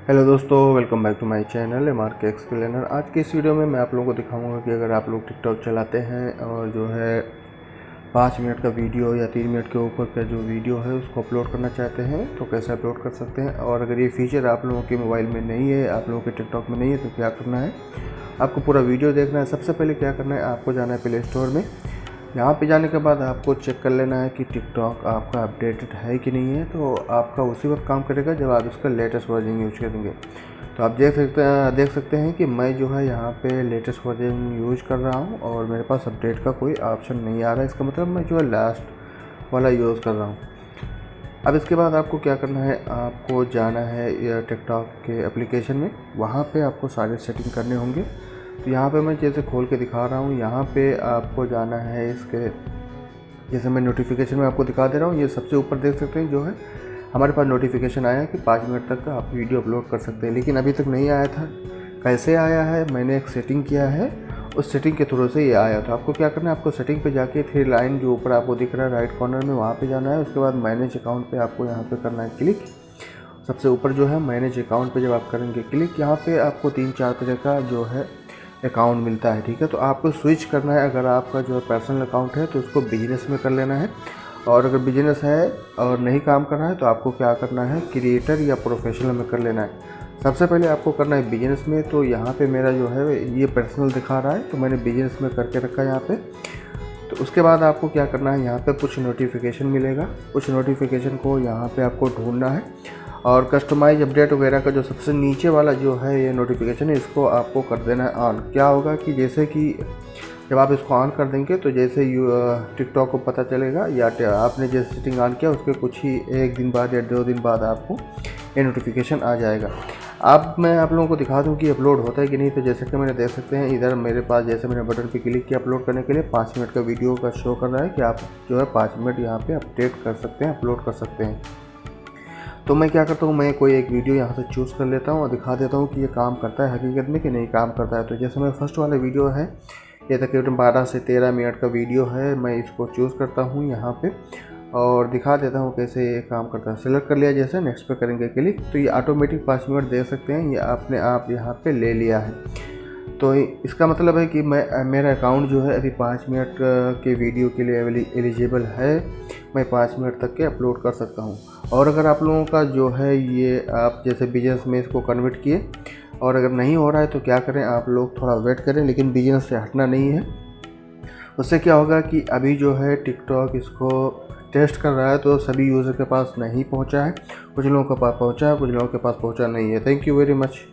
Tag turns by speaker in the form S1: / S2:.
S1: Hello दोस्तों, welcome back to my channel M R K explainer. आज के इस वीडियो में मैं आप लोगों को दिखाऊंगा कि अगर आप लोग टिकटॉक चलाते हैं और जो है 5 मिनट का वीडियो या 3 मिनट के ऊपर का जो वीडियो है उसको अपलोड करना चाहते हैं तो कैसे अपलोड कर सकते हैं। और अगर ये फीचर आप लोगों के मोबाइल में नहीं है, आप लोगों के टिकटॉक में नहीं है, तो क्या करना है, आपको पूरा वीडियो देखना है। सबसे पहले क्या करना है, आपको जाना है प्ले स्टोर में। यहाँ पे जाने के बाद आपको चेक कर लेना है कि टिकटॉक आपका अपडेटेड है कि नहीं है। तो आपका उसी वक्त काम करेगा जब आप इसका लेटेस्ट वर्जन यूज करेंगे। तो आप देख सकते हैं कि मैं जो है यहाँ पे लेटेस्ट वर्जन यूज कर रहा हूँ और मेरे पास अपडेट का कोई ऑप्शन नहीं आ रहा है। इसका मतलब मैं जो है लास्ट वाला यूज़ कर रहा हूँ। अब इसके बाद आपको क्या करना है, आपको जाना है टिकटॉक के एप्लीकेशन में। वहाँ पे आपको सारे सेटिंग करने होंगे। तो यहाँ पे मैं जैसे खोल के दिखा रहा हूँ, यहाँ पे आपको जाना है इसके, जैसे मैं नोटिफिकेशन में आपको दिखा दे रहा हूँ। ये सबसे ऊपर देख सकते हैं जो है हमारे पास नोटिफिकेशन आया है कि 5 मिनट तक का आप वीडियो अपलोड कर सकते हैं, लेकिन अभी तक नहीं आया था। कैसे आया है, मैंने एक सेटिंग किया है, उस सेटिंग के थ्रू से ये आया। तो आपको क्या करना है, आपको सेटिंग पे जाके 3 लाइन जो ऊपर आपको दिख रहा है राइट कॉर्नर में, वहाँ पे जाना है। उसके बाद मैनेज अकाउंट पे आपको यहाँ पे करना है क्लिक। सबसे ऊपर जो है मैनेज अकाउंट पे जब आप करेंगे क्लिक, यहाँ पे आपको 3-4 तरह का जो है अकाउंट मिलता है, ठीक है। तो आपको स्विच करना है। अगर आपका जो है पर्सनल अकाउंट है तो उसको बिजनेस में कर लेना है, और अगर बिजनेस है और नहीं काम कर रहा है तो आपको क्या करना है, क्रिएटर या प्रोफेशनल में कर लेना है। सबसे पहले आपको करना है बिजनेस में। तो यहाँ पे मेरा जो है ये पर्सनल दिखा रहा है, तो मैंने बिजनेस में करके रखा है यहाँ पे। तो उसके बाद आपको क्या करना है, यहाँ पे कुछ नोटिफिकेशन मिलेगा, कुछ नोटिफिकेशन को यहाँ पे आपको ढूंढना है। और कस्टमाइज अपडेट वगैरह का जो सबसे नीचे वाला जो है ये नोटिफिकेशन है, इसको आपको कर देना है ऑन। क्या होगा कि जैसे कि जब आप इसको ऑन कर देंगे तो जैसे टिकटॉक को पता चलेगा, या आपने जैसे सेटिंग ऑन किया उसके कुछ ही 1 दिन बाद या 2 दिन बाद आपको ये नोटिफिकेशन आ जाएगा। अब मैं आप लोगों को दिखा दूं कि अपलोड होता है कि नहीं। तो जैसे कि मैंने देख सकते हैं इधर मेरे पास, जैसे मैंने बटन पे क्लिक किया अपलोड करने के लिए, 5 मिनट का वीडियो का शो कर रहा है कि आप जो है 5 मिनट यहाँ पे अपडेट कर सकते हैं, अपलोड कर सकते हैं। तो मैं क्या करता हूँ, मैं कोई एक वीडियो यहाँ से चूज़ कर लेता हूँ और दिखा देता हूँ कि ये काम करता है हकीकत में कि नहीं काम करता है। तो जैसे मैं फर्स्ट वाला वीडियो है, ये तकरीबन 12 से 13 मिनट का वीडियो है, मैं इसको चूज़ करता हूँ यहाँ पे और दिखा देता हूँ कैसे ये काम करता है। सेलेक्ट कर लिया, जैसे नेक्स्ट पे करेंगे क्लिक तो ये ऑटोमेटिक 5 मिनट देख सकते हैं, ये आपने आप यहाँ पे ले लिया है। तो इसका मतलब है कि मेरा अकाउंट जो है अभी 5 मिनट के वीडियो के लिए एलिजिबल है। मैं 5 मिनट तक के अपलोड कर सकता हूँ। और अगर आप लोगों का जो है ये आप जैसे बिजनेस में इसको कन्वर्ट किए और अगर नहीं हो रहा है तो क्या करें, आप लोग थोड़ा वेट करें, लेकिन बिजनेस से हटना नहीं है। उससे क्या होगा कि अभी जो है टिकटॉक इसको टेस्ट कर रहा है, तो सभी यूज़र के पास नहीं पहुंचा है। कुछ लोगों के पास पहुंचा है, कुछ लोगों के पास पहुंचा नहीं है। Thank you very much.